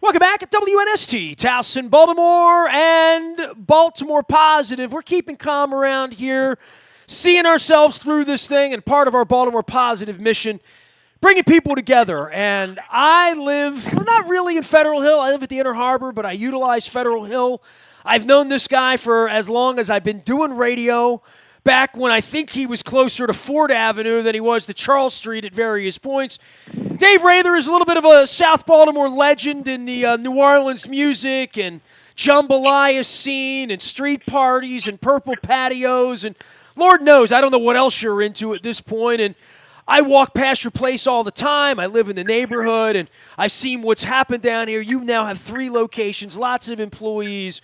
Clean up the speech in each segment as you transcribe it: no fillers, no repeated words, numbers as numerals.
Welcome back at WNST, Towson, Baltimore, and Baltimore Positive. We're keeping calm around here, seeing ourselves through this thing, and part of our Baltimore Positive mission, bringing people together. And I live, not really in Federal Hill. I live at the Inner Harbor, but I utilize Federal Hill. I've known this guy for as long as I've been doing radio, back when I think he was closer to Ford Avenue than he was to Charles Street at various points. Dave Rather is a little bit of a South Baltimore legend in the New Orleans music and jambalaya scene and street parties and purple patios and Lord knows, I don't know what else you're into at this point. And I walk past your place all the time. I live in the neighborhood, and I've seen what's happened down here. You now have 3 locations, lots of employees.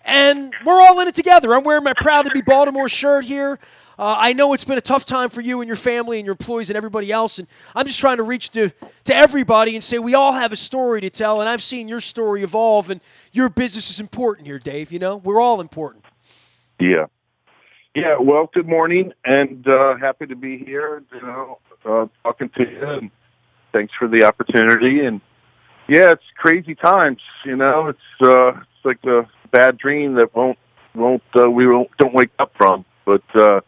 And we're all in it together. I'm wearing my Proud to Be Baltimore shirt here. I know it's been a tough time for you and your family and your employees and everybody else, and I'm just trying to reach to everybody and say we all have a story to tell, and I've seen your story evolve, and your business is important here, Dave. You know, we're all important. Yeah. Yeah, well, good morning, and happy to be here, talking to you, and thanks for the opportunity. And, yeah, it's crazy times, it's like a bad dream that we don't wake up from. But I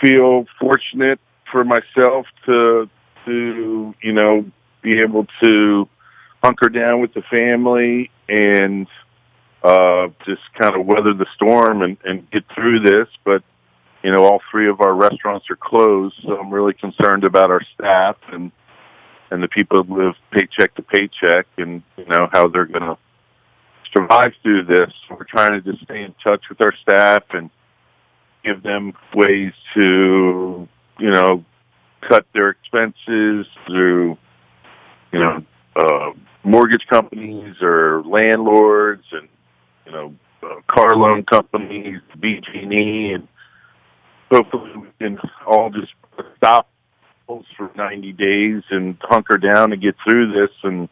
feel fortunate for myself to be able to hunker down with the family and just kind of weather the storm and get through this. But all 3 of our restaurants are closed, so I'm really concerned about our staff and the people that live paycheck to paycheck and how they're going to survive through this. We're trying to just stay in touch with our staff and give them ways to, cut their expenses through, mortgage companies or landlords and, car loan companies, BG&E, and hopefully we can all just stop for 90 days and hunker down and get through this, and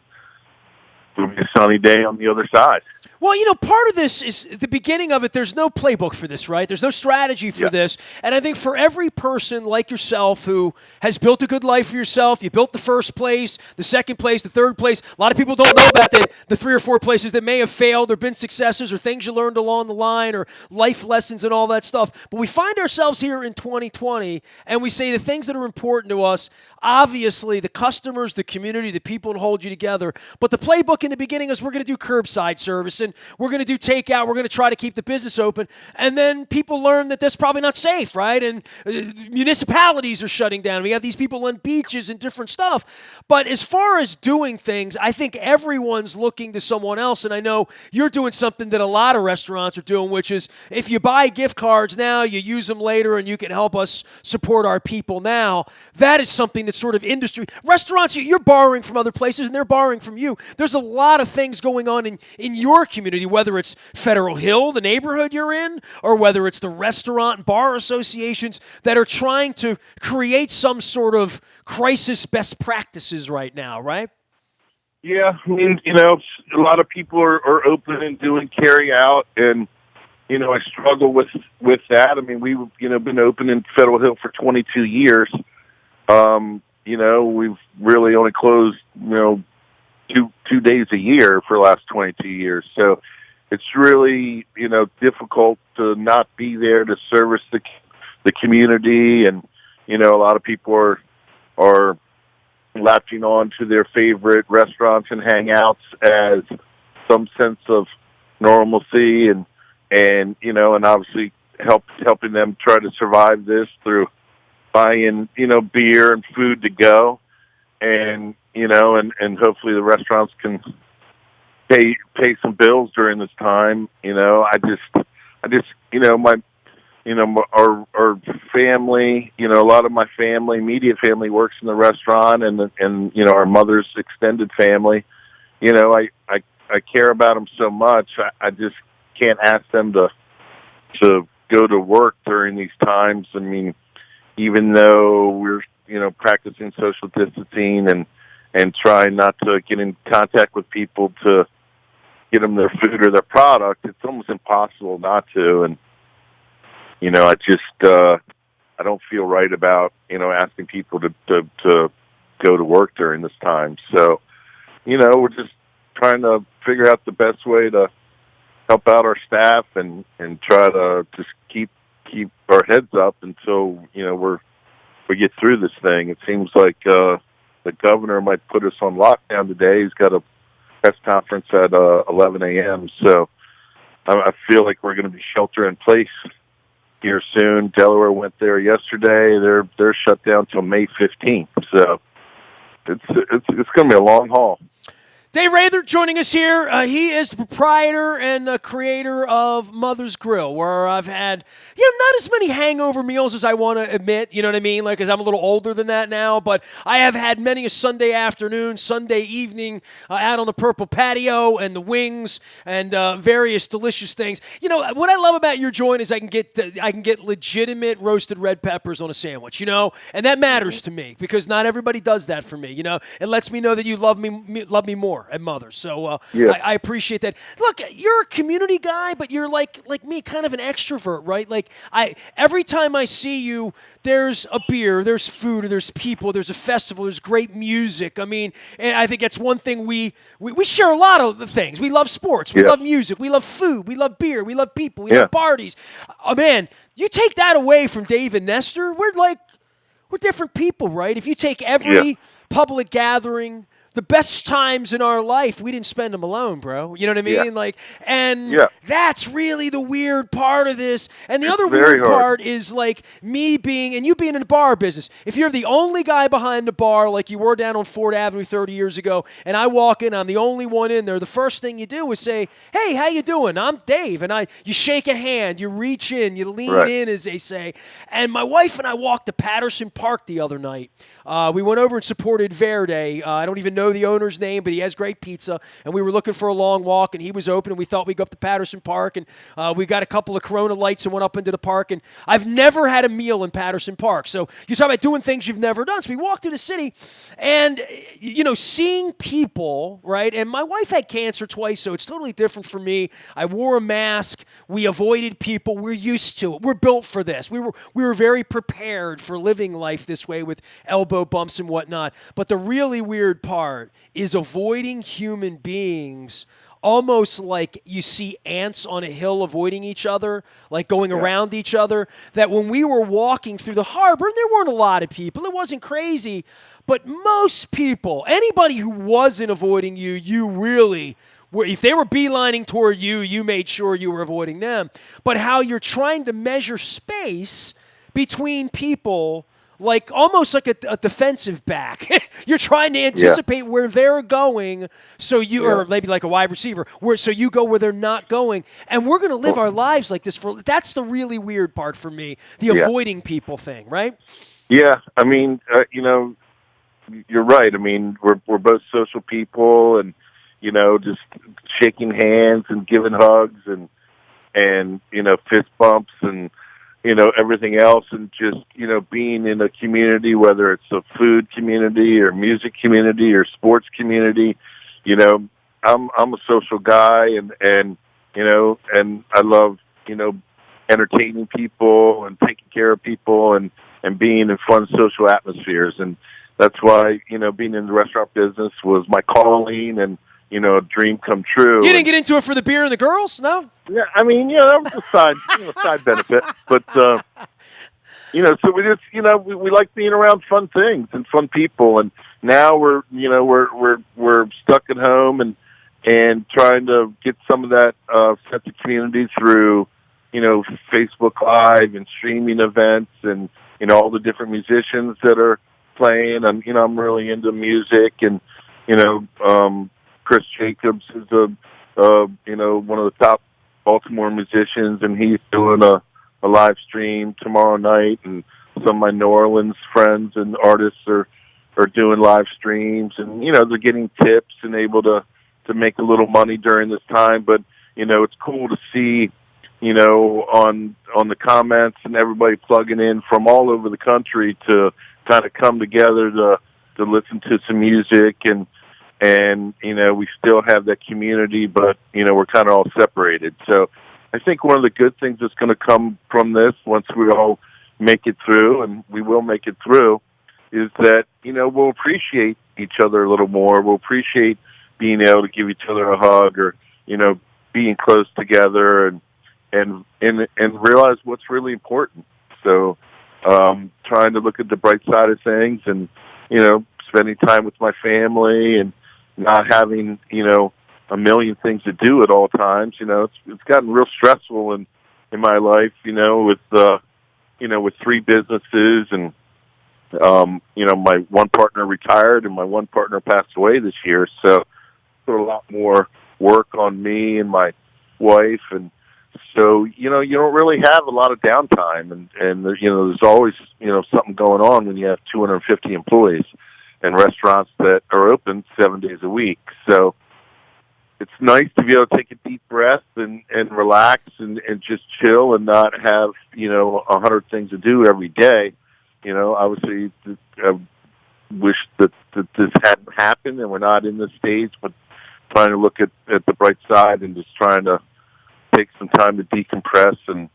it'll be a sunny day on the other side. Well, part of this is the beginning of it. There's no playbook for this, right? There's no strategy for this. And I think for every person like yourself who has built a good life for yourself, you built the first place, the second place, the third place. A lot of people don't know about the 3 or 4 places that may have failed or been successes or things you learned along the line or life lessons and all that stuff. But we find ourselves here in 2020, and we say the things that are important to us, obviously the customers, the community, the people that hold you together. But the playbook in the beginning is we're going to do curbside service, and we're going to do takeout. We're going to try to keep the business open. And then people learn that that's probably not safe, right? And municipalities are shutting down. We have these people on beaches and different stuff. But as far as doing things, I think everyone's looking to someone else. And I know you're doing something that a lot of restaurants are doing, which is if you buy gift cards now, you use them later, and you can help us support our people now. That is something that's sort of industry. Restaurants, you're borrowing from other places, and they're borrowing from you. There's a lot of things going on in your community, whether it's Federal Hill, the neighborhood you're in, or whether it's the restaurant and bar associations that are trying to create some sort of crisis best practices right now, right? Yeah, I mean, a lot of people are open and doing carry out, and I struggle with that. I mean, we've been open in Federal Hill for 22 years. We've really only closed two days a year for the last 22 years. So it's really, difficult to not be there to service the community. And, a lot of people are latching on to their favorite restaurants and hangouts as some sense of normalcy and obviously helping them try to survive this through buying, beer and food to go. And, and hopefully the restaurants can pay some bills during this time. Our family, a lot of my family, immediate family works in the restaurant, and our mother's extended family. I care about them so much. I just can't ask them to go to work during these times. I mean, even though we're, practicing social distancing and trying not to get in contact with people to get them their food or their product, it's almost impossible not to. And, I just, I don't feel right about, asking people to go to work during this time. So, we're just trying to figure out the best way to help out our staff and try to just keep our heads up until we get through this thing. It seems like the governor might put us on lockdown today. He's got a press conference at 11 a.m. So I feel like we're going to be shelter in place here soon. Delaware went there yesterday. They're shut down till May 15th. So it's going to be a long haul. Dave Rather joining us here. He is the proprietor and creator of Mother's Grill, where I've had, not as many hangover meals as I want to admit, you know what I mean? Because I'm a little older than that now, but I have had many a Sunday afternoon, Sunday evening out on the purple patio and the wings and various delicious things. What I love about your joint is I can get legitimate roasted red peppers on a sandwich, and that matters to me because not everybody does that for me, It lets me know that you love me more at Mother's. So I appreciate that. Look, you're a community guy, but you're like me, kind of an extrovert, right? Like every time I see you, there's a beer, there's food, there's people, there's a festival, there's great music. I mean, and I think that's one thing we share a lot of the things. We love sports, we love music, we love food, we love beer, we love people, we love parties. Oh man, you take that away from Dave and Nestor, we're different people, right? If you take every public gathering, the best times in our life, we didn't spend them alone, bro. You know what I mean? That's really the weird part of this. And the other weird part is me being, and you being in the bar business. If you're the only guy behind the bar, like you were down on 4th Avenue 30 years ago, and I walk in, I'm the only one in there, the first thing you do is say, "Hey, how you doing? I'm Dave." And you shake a hand, you reach in, you lean in, as they say. And my wife and I walked to Patterson Park the other night. We went over and supported Verde. I don't even know the owner's name, but he has great pizza. And we were looking for a long walk, and he was open, and we thought we'd go up to Patterson Park. And we got a couple of Corona lights and went up into the park. And I've never had a meal in Patterson Park. So you talk about doing things you've never done. So we walked through the city, and, seeing people, right? And my wife had cancer twice, so it's totally different for me. I wore a mask. We avoided people. We're used to it. We're built for this. We were very prepared for living life this way with elbow bumps and whatnot. But the really weird part is avoiding human beings, almost like you see ants on a hill avoiding each other, like going around each other. That when we were walking through the harbor, and there weren't a lot of people, it wasn't crazy, but most people, anybody who wasn't avoiding you, you really were. If they were beelining toward you, you made sure you were avoiding them. But how you're trying to measure space between people, like almost like a defensive back. You're trying to anticipate where they're going, so you, or maybe like a wide receiver, so you go where they're not going. And we're going to live our lives like this that's the really weird part for me, the avoiding people thing, right? Yeah, I mean, you're right. I mean, we're both social people, and just shaking hands and giving hugs and fist bumps and everything else, and just, being in a community, whether it's a food community or music community or sports community. I'm a social guy, and I love, entertaining people and taking care of people and being in fun social atmospheres. And that's why, being in the restaurant business was my calling and, a dream come true. You didn't get into it for the beer and the girls, no? Yeah, I mean, that was a side benefit. But, so we just, we like being around fun things and fun people. And now we're stuck at home and trying to get some of that sense of community through, Facebook Live and streaming events and, all the different musicians that are playing. And, I'm really into music, and, Chris Jacobs is one of the top Baltimore musicians, and he's doing a live stream tomorrow night, and some of my New Orleans friends and artists are doing live streams, and they're getting tips and able to make a little money during this time. But it's cool to see on the comments and everybody plugging in from all over the country to kind of come together to listen to some music, and we still have that community, but, we're kind of all separated. So I think one of the good things that's going to come from this, once we all make it through, and we will make it through, is that, we'll appreciate each other a little more. We'll appreciate, being able to give each other a hug, or being close together, and realize what's really important. So trying to look at the bright side of things, and spending time with my family, and not having a million things to do at all times. It's gotten real stressful in my life, with three businesses, and my one partner retired and my one partner passed away this year. So put a lot more work on me and my wife. And so, you don't really have a lot of downtime, and there's always, something going on when you have 250 employees and restaurants that are open 7 days a week. So it's nice to be able to take a deep breath and relax and just chill, and not have, 100 things to do every day. Obviously, I wish that this hadn't happened and we're not in this stage, but trying to look at the bright side, and just trying to take some time to decompress and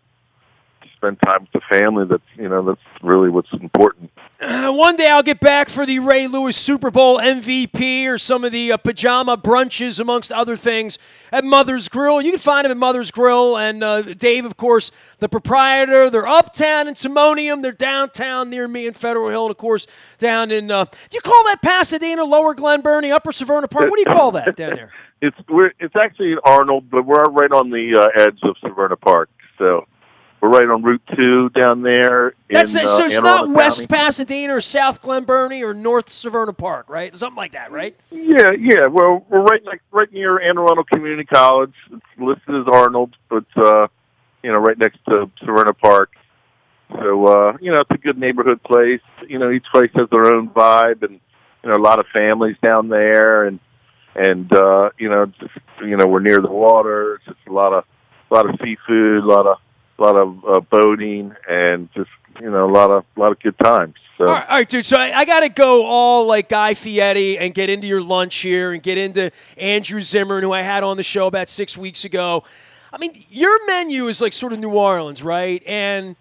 spend time with the family. That's really what's important. One day I'll get back for the Ray Lewis Super Bowl MVP, or some of the pajama brunches, amongst other things, at Mother's Grill. You can find them at Mother's Grill. And Dave, of course, the proprietor. They're uptown in Timonium. They're downtown near me in Federal Hill. And, of course, down in, do you call that Pasadena, Lower Glen Burnie, Upper Severna Park? What do you call that down there? It's actually in Arnold, but we're right on the edge of Severna Park. So we're right on Route 2 down there. So it's not West County. Pasadena or South Glen Burnie or North Severna Park, right? Something like that, right? Yeah. Well, we're right near Anne Arundel Community College. It's listed as Arnold, but right next to Severna Park. So it's a good neighborhood place. Each place has their own vibe, and a lot of families down there, and we're near the water. It's just a lot of seafood, a lot of boating, and just a lot of good times. So. All right, dude. So I got to go all like Guy Fieri and get into your lunch here, and get into Andrew Zimmern, who I had on the show about 6 weeks ago. I mean, your menu is like sort of New Orleans, right? And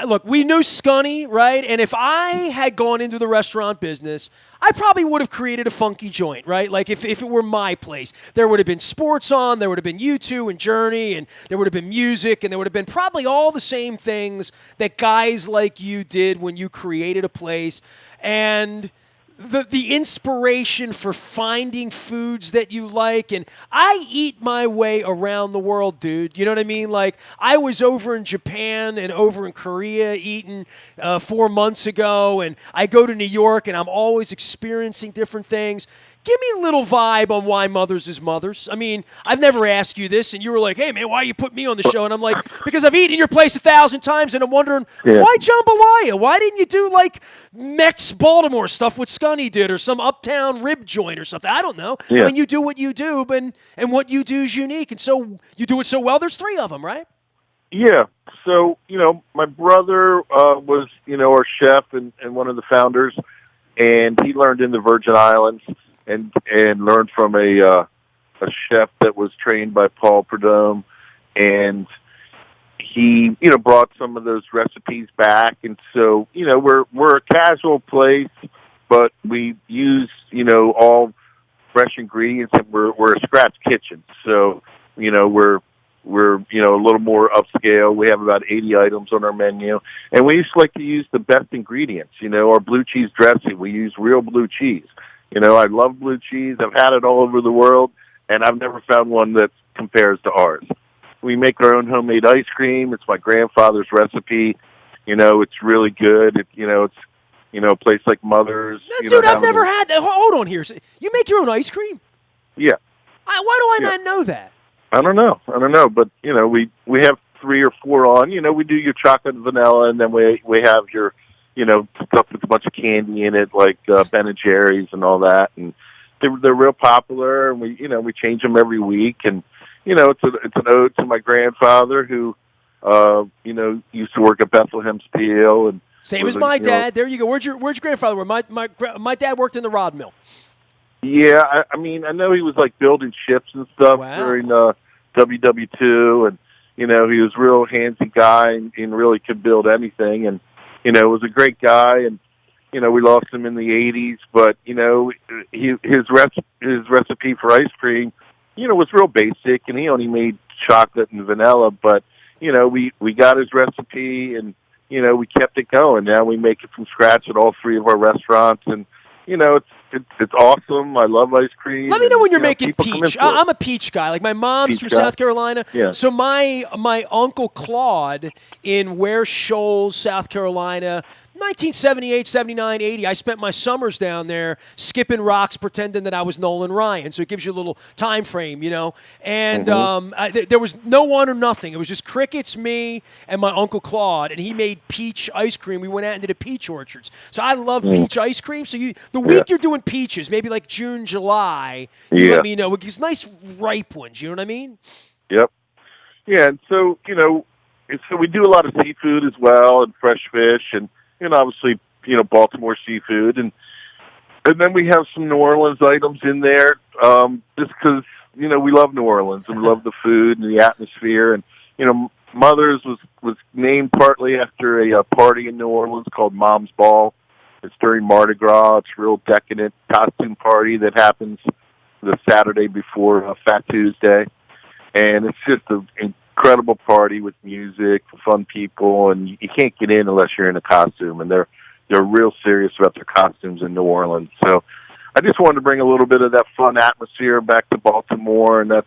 look, we knew Scunny, right? And if I had gone into the restaurant business, I probably would have created a funky joint, right? Like if it were my place, there would have been sports on, there would have been U2 and Journey, and there would have been music, and there would have been probably all the same things that guys like you did when you created a place. And the inspiration for finding foods that you like. And I eat my way around the world, dude. You know what I mean? Like, I was over in Japan and over in Korea eating 4 months ago, and I go to New York, and I'm always experiencing different things. Give me a little vibe on why Mother's is Mother's. I mean, I've never asked you this, and you were like, hey, man, why you put me on the show? And I'm like, because I've eaten your place 1,000 times, and I'm wondering, why jambalaya? Why didn't you do, like, Mex Baltimore stuff what Scunny did, or some uptown rib joint or something? I don't know. Yeah. I mean, you do what you do, and what you do is unique. And so you do it so well, there's 3 of them, right? Yeah. So, my brother was, our chef and one of the founders, and he learned in the Virgin Islands. And learned from a chef that was trained by Paul Prudhomme, and he brought some of those recipes back. And so we're a casual place, but we use all fresh ingredients, and we're a scratch kitchen. So we're a little more upscale. We have about 80 items on our menu, and we just like to use the best ingredients. Our blue cheese dressing, we use real blue cheese. I love blue cheese. I've had it all over the world, and I've never found one that compares to ours. We make our own homemade ice cream. It's my grandfather's recipe. It's really good. It's a place like Mother's. Dude, I've never had that. Hold on here. You make your own ice cream? Yeah. Why do I not know that? I don't know, but we have 3 or 4 on. We do your chocolate and vanilla, and then we have your stuff with a bunch of candy in it, like Ben and Jerry's and all that, and they're real popular. And we change them every week, and it's an ode to my grandfather, who used to work at Bethlehem Steel, and same as my dad. There you go. Where'd your grandfather work? My dad worked in the rod mill. Yeah, I mean, I know he was like building ships and stuff during WW2, and he was a real handsy guy, and really could build anything, and was a great guy. And we lost him in the '80s, but his recipe for ice cream, was real basic, and he only made chocolate and vanilla. But we got his recipe, and we kept it going. Now we make it from scratch at all three of our restaurants, and it's awesome. I love ice cream. Let me know when you're making people come in peach. for it. I'm a peach guy. Like my mom's from Peach guy? South Carolina. Yeah. So my uncle Claude in Ware Shoals, South Carolina, 1978, 79, 80, I spent my summers down there skipping rocks pretending that I was Nolan Ryan. So it gives you a little time frame, And there was no one or nothing. It was just crickets, me, and my Uncle Claude. And he made peach ice cream. We went out into the peach orchards. So I love peach ice cream. So the week you're doing peaches, maybe like June, July, you let me know. It's nice ripe ones. You know what I mean? Yep. Yeah, and so, so we do a lot of seafood as well and fresh fish and, obviously, Baltimore seafood. And then we have some New Orleans items in there just because, we love New Orleans and we love the food and the atmosphere. And, Mother's was named partly after a party in New Orleans called Mom's Ball. It's during Mardi Gras. It's a real decadent costume party that happens the Saturday before Fat Tuesday. And it's just an incredible party with music, fun people, and you can't get in unless you're in a costume. And they're real serious about their costumes in New Orleans. So I just wanted to bring a little bit of that fun atmosphere back to Baltimore, and that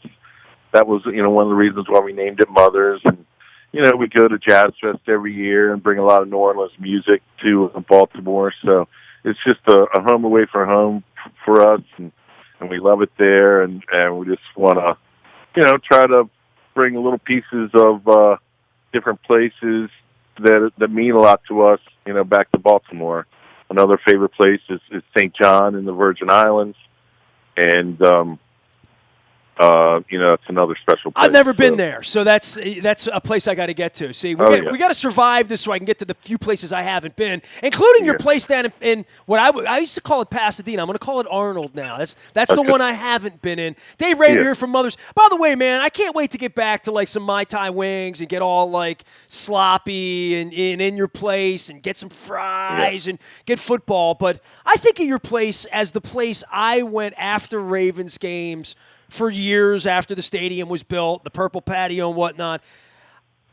was one of the reasons why we named it Mother's. And we go to Jazz Fest every year and bring a lot of New Orleans music to Baltimore. So it's just a home away from home for us, and we love it there. And we just want to try to bring little pieces of different places that mean a lot to us, back to Baltimore. Another favorite place is St. John in the Virgin Islands, and it's another special place. I've never been there, so that's a place I got to get to. See, we got to survive this so I can get to the few places I haven't been, including your place down in what I used to call it Pasadena. I'm going to call it Arnold now. That's the one I haven't been in. Dave Rader here from Mother's. By the way, man, I can't wait to get back to like some Mai Tai wings and get all like sloppy and in your place and get some fries and get football. But I think of your place as the place I went after Ravens games for years after the stadium was built, the purple patio and whatnot.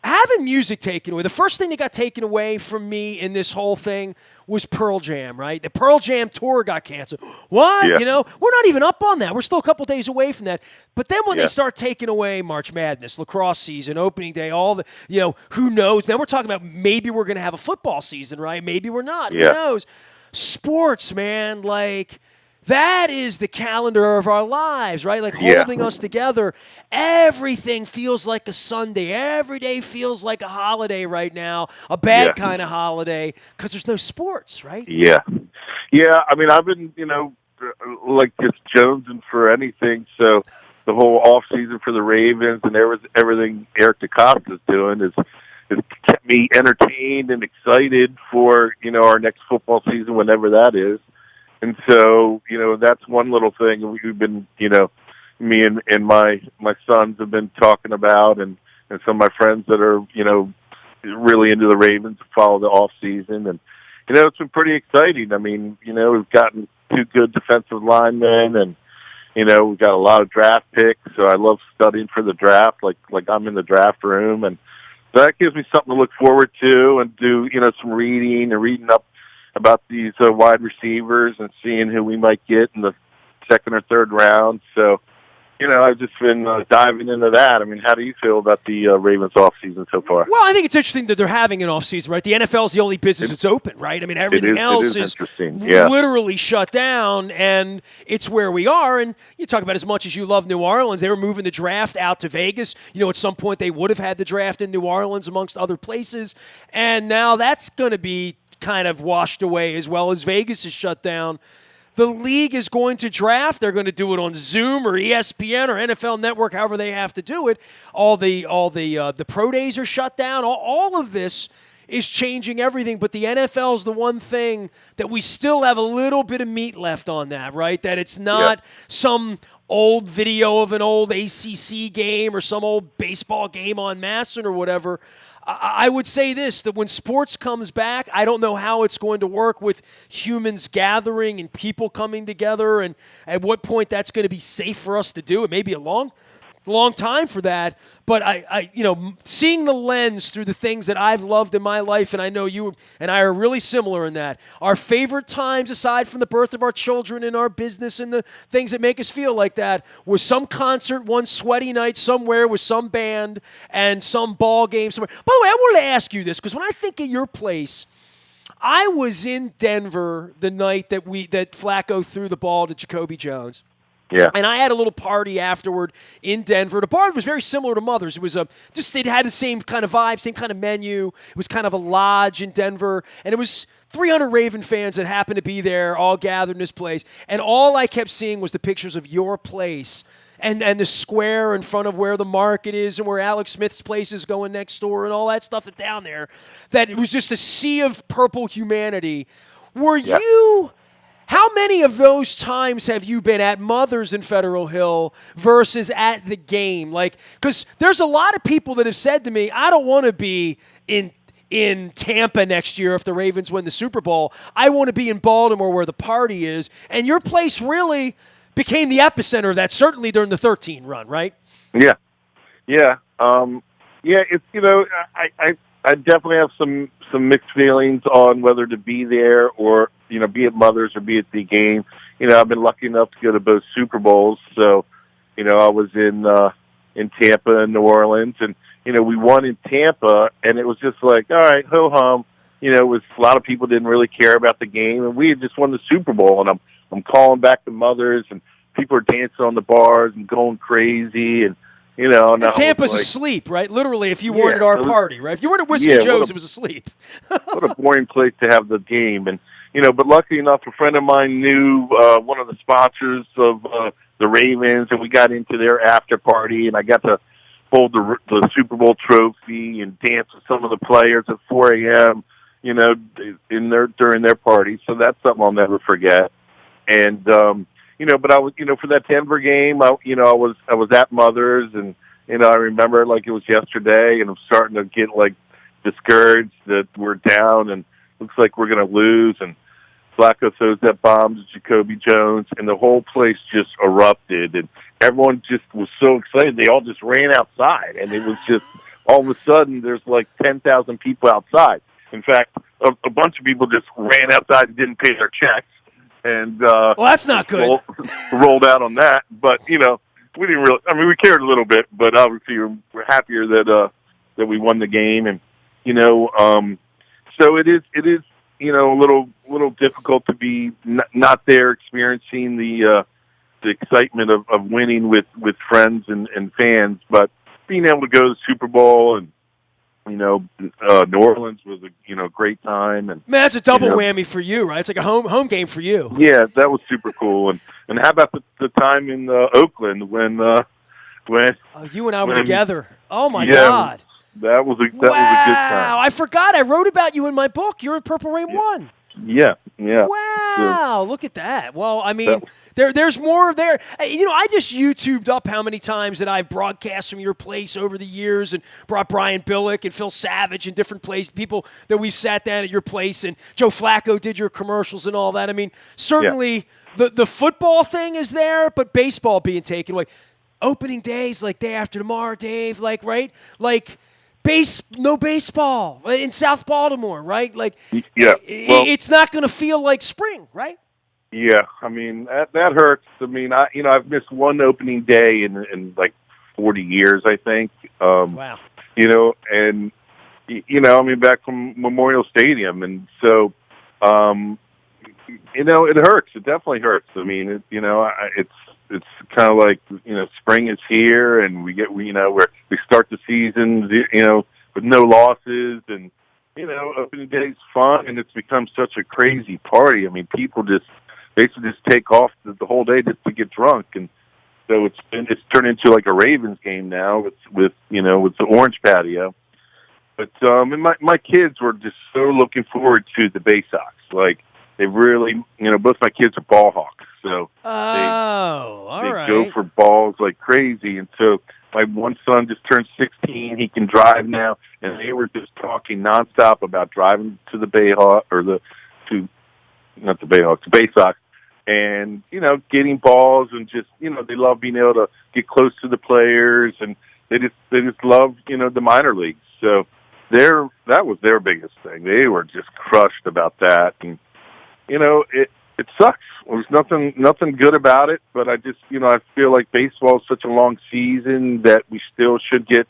Having music taken away, the first thing that got taken away from me in this whole thing was Pearl Jam, right? The Pearl Jam tour got canceled. What? Yeah. We're not even up on that. We're still a couple days away from that. But then when they start taking away March Madness, lacrosse season, opening day, all the, who knows? Now we're talking about maybe we're going to have a football season, right? Maybe we're not. Yeah. Who knows? Sports, man, like that is the calendar of our lives, right? Like holding us together. Everything feels like a Sunday. Every day feels like a holiday right now, a bad kind of holiday, because there's no sports, right? Yeah. Yeah, I mean, I've been, like just jonesing for anything. So the whole off season for the Ravens and everything Eric DeCosta's doing is kept me entertained and excited for, our next football season, whenever that is. And so, that's one little thing we've been, me and my sons have been talking about, and some of my friends that are, really into the Ravens follow the off season. And, it's been pretty exciting. I mean, we've gotten 2 good defensive linemen, and, we've got a lot of draft picks. So I love studying for the draft, like I'm in the draft room. And so that gives me something to look forward to and do, some reading and reading up about these wide receivers and seeing who we might get in the second or third round. So, I've just been diving into that. I mean, how do you feel about the Ravens offseason so far? Well, I think it's interesting that they're having an offseason, right? The NFL is the only business that's open, right? I mean, everything else is literally shut down, and it's where we are. And you talk about as much as you love New Orleans, they were moving the draft out to Vegas. At some point they would have had the draft in New Orleans amongst other places, and now that's going to be kind of washed away as well as Vegas is shut down. The league is going to draft. They're going to do it on Zoom or ESPN or NFL Network, however they have to do it. All the pro days are shut down. All of this is changing everything. But the NFL is the one thing that we still have a little bit of meat left on that, right? That it's not some old video of an old ACC game or some old baseball game on Masson or whatever. I would say this, that when sports comes back, I don't know how it's going to work with humans gathering and people coming together, and at what point that's going to be safe for us to do. It may be a long time for that, but seeing the lens through the things that I've loved in my life, and I know you and I are really similar in that. Our favorite times, aside from the birth of our children and our business and the things that make us feel like that, was some concert one sweaty night somewhere with some band and some ball game somewhere. By the way, I wanted to ask you this, because when I think of your place, I was in Denver the night that Flacco threw the ball to Jacoby Jones. Yeah. And I had a little party afterward in Denver. The bar was very similar to Mother's. It was it had the same kind of vibe, same kind of menu. It was kind of a lodge in Denver. And it was 300 Raven fans that happened to be there, all gathered in this place. And all I kept seeing was the pictures of your place and the square in front of where the market is and where Alex Smith's place is going next door and all that stuff that's down there. That it was just a sea of purple humanity. Were you... How many of those times have you been at Mother's in Federal Hill versus at the game? Because there's a lot of people that have said to me, I don't want to be in Tampa next year if the Ravens win the Super Bowl. I want to be in Baltimore where the party is. And your place really became the epicenter of that, certainly during the 13 run, right? Yeah. Yeah. It's, I definitely have some mixed feelings on whether to be there or, be at Mother's or be at the game. I've been lucky enough to go to both Super Bowls. So, I was in Tampa and New Orleans, and, we won in Tampa, and it was just like, all right, ho-hum. It was a lot of people didn't really care about the game, and we had just won the Super Bowl, and I'm calling back to Mother's, and people are dancing on the bars and going crazy, and and Tampa's asleep, right? Literally, if you weren't at our party, right? If you weren't at Whiskey Joe's, it was asleep. What a boring place to have the game. And, but luckily enough, a friend of mine knew one of the sponsors of the Ravens, and we got into their after party, and I got to hold the Super Bowl trophy and dance with some of the players at 4 a.m., during their party. So that's something I'll never forget. And, but I was, for that Denver game, I was at Mother's, and, I remember it like it was yesterday, and I'm starting to get discouraged that we're down and looks like we're going to lose. And Flacco throws that bomb to Jacoby Jones, and the whole place just erupted, and everyone just was so excited. They all just ran outside, and it was just all of a sudden there's 10,000 people outside. In fact, a bunch of people just ran outside and didn't pay their checks. And well, that's not good. Rolled out on that, but we didn't really. I mean, we cared a little bit, but obviously we're happier that we won the game, and so it is a little difficult to be not there experiencing the excitement of winning with friends and fans, but being able to go to the Super Bowl and New Orleans was a great time, and man, that's a double whammy for you, right? It's like a home game for you. Yeah, that was super cool. And how about the time in Oakland when you and I were together? Oh my God, that was a good time. I forgot. I wrote about you in my book. You're in Purple Rain 1. Yeah. Wow, look at that. Well, I mean, there's more there. I just YouTubed up how many times that I've broadcast from your place over the years and brought Brian Billick and Phil Savage and different people that we sat down at your place, and Joe Flacco did your commercials and all that. I mean, certainly the football thing is there, but baseball being taken away. Opening days, day after tomorrow, Dave, right? No baseball in South Baltimore, right? It's not going to feel like spring, right? Yeah, I mean that hurts. I mean, I've missed one opening day in 40 years, I think. Wow. And I mean, back from Memorial Stadium, and so it hurts. It definitely hurts. I mean, it's kind of like spring is here, and we start the season with no losses, and opening day is fun, and it's become such a crazy party. I mean, people just basically just take off the whole day just to get drunk, and so it's turned into like a Ravens game now with the orange patio. But and my kids were just so looking forward to the Bay Sox. They really, both my kids are ball hawks, so they right. go for balls like crazy. And so my one son just turned 16. He can drive now, and they were just talking nonstop about driving to the Bayhawk or not the Bayhawks, the Bay Sox, and getting balls and just they love being able to get close to the players, and they just love the minor leagues. So that was their biggest thing. They were just crushed about that, and it sucks. There's nothing good about it, but I just I feel like baseball is such a long season that we still should get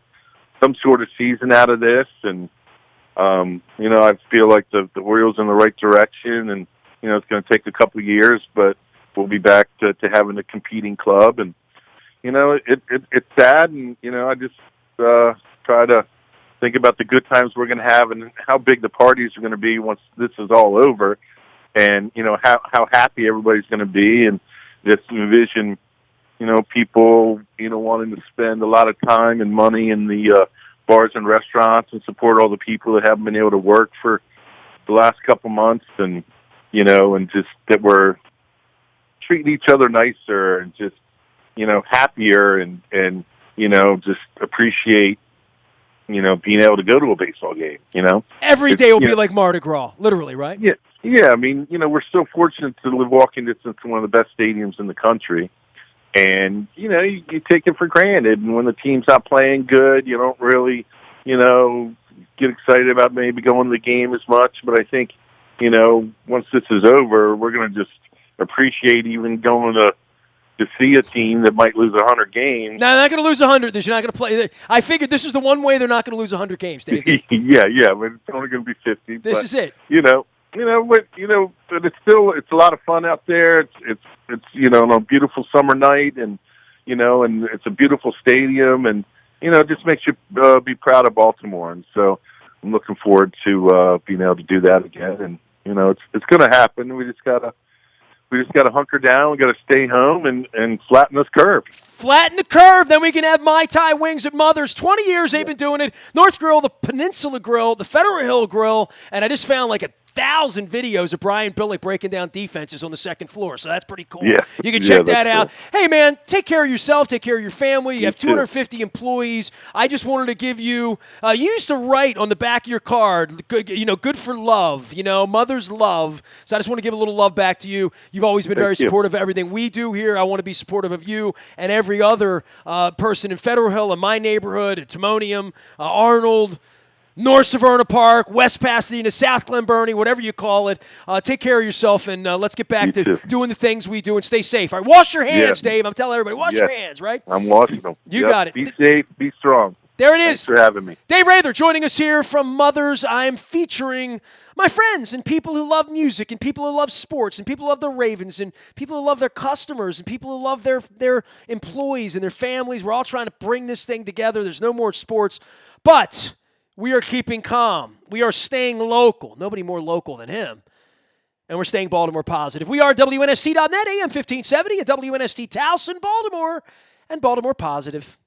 some sort of season out of this, and I feel like the Orioles in the right direction, and it's going to take a couple of years, but we'll be back to having a competing club, and it's sad, and I just try to think about the good times we're going to have and how big the parties are going to be once this is all over, and how happy everybody's going to be, and just envision people wanting to spend a lot of time and money in the bars and restaurants and support all the people that haven't been able to work for the last couple months, and and just that we're treating each other nicer and just happier, and just appreciate being able to go to a baseball game. Every day will be like Mardi Gras, literally, right? Yeah. I mean, we're so fortunate to live walking distance to one of the best stadiums in the country, and you take it for granted. And when the team's not playing good, you don't really get excited about maybe going to the game as much. But I think once this is over, we're going to just appreciate even going to see a team that might lose 100 games. No, they're not going to lose 100. They're not going to play. I figured this is the one way they're not going to lose 100 games, Dave. yeah, but it's only going to be 50. This is it. But it's a lot of fun out there. It's on a beautiful summer night, and and it's a beautiful stadium, and it just makes you be proud of Baltimore. And so I'm looking forward to being able to do that again. And it's going to happen. We just gotta hunker down. We got to stay home and flatten this curve. Flatten the curve. Then we can have Mai Tai wings at Mother's. 20 years they've been doing it. North Grill, the Peninsula Grill, the Federal Hill Grill, and I just found like 1,000 videos of Brian Billick breaking down defenses on the second floor, so that's pretty cool. Yeah. You can check that out. Cool. Hey, man, take care of yourself, take care of your family. You have 250 too. Employees. I just wanted to give you you used to write on the back of your card, good for love, mother's love. So I just want to give a little love back to you. You've always been very supportive of everything we do here. I want to be supportive of you and every other person in Federal Hill, in my neighborhood, at Timonium, Arnold, North Severna Park, West Pasadena, South Glen Burnie, whatever you call it. Take care of yourself, and let's get back to doing the things we do and stay safe. All right, wash your hands, Dave. I'm telling everybody, wash your hands, right? I'm washing them. You got it. Be safe. Be strong. There it is. Thanks for having me. Dave Rather joining us here from Mother's. I'm featuring my friends and people who love music and people who love sports and people who love the Ravens and people who love their customers and people who love their employees and their families. We're all trying to bring this thing together. There's no more sports, but we are keeping calm. We are staying local. Nobody more local than him. And we're staying Baltimore positive. We are WNST.net, AM 1570 at WNST Towson, Baltimore, and Baltimore positive.